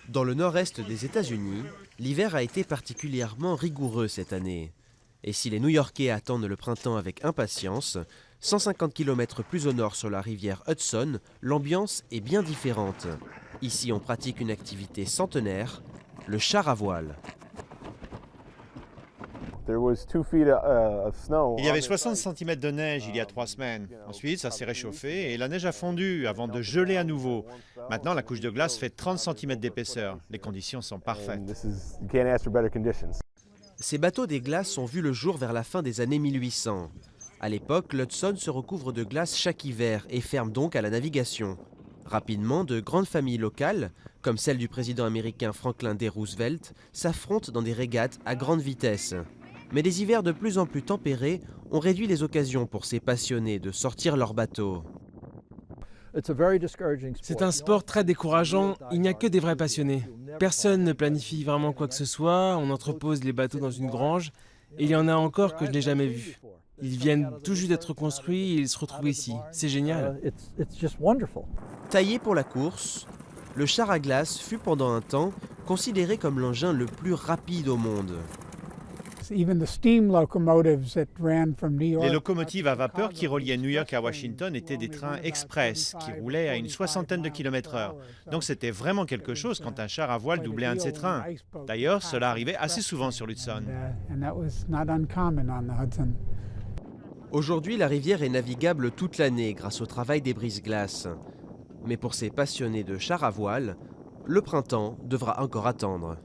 Dans le nord-est des États-Unis, l'hiver a été particulièrement rigoureux cette année. Et si les New-Yorkais attendent le printemps avec impatience, 150 km plus au nord sur la rivière Hudson, l'ambiance est bien différente. Ici, on pratique une activité centenaire, le char à voile. Il y avait 60 cm de neige il y a 3 semaines. Ensuite, ça s'est réchauffé et la neige a fondu avant de geler à nouveau. Maintenant, la couche de glace fait 30 cm d'épaisseur. Les conditions sont parfaites. Ces bateaux des glaces ont vu le jour vers la fin des années 1800. À l'époque, l'Hudson se recouvre de glace chaque hiver et ferme donc à la navigation. Rapidement, de grandes familles locales, comme celle du président américain Franklin D. Roosevelt, s'affrontent dans des régates à grande vitesse. Mais les hivers de plus en plus tempérés ont réduit les occasions pour ces passionnés de sortir leur bateau. C'est un sport très décourageant, il n'y a que des vrais passionnés. Personne ne planifie vraiment quoi que ce soit, on entrepose les bateaux dans une grange, et il y en a encore que je n'ai jamais vus. Ils viennent tout juste d'être construits et ils se retrouvent ici. C'est génial. Taillé pour la course, le char à glace fut pendant un temps considéré comme l'engin le plus rapide au monde. Les locomotives à vapeur qui reliaient New York à Washington étaient des trains express qui roulaient à une soixantaine de km/h. Donc c'était vraiment quelque chose quand un char à voile doublait un de ces trains. D'ailleurs, cela arrivait assez souvent sur l'Hudson. Aujourd'hui, la rivière est navigable toute l'année grâce au travail des brise-glaces. Mais pour ces passionnés de char à voile, le printemps devra encore attendre.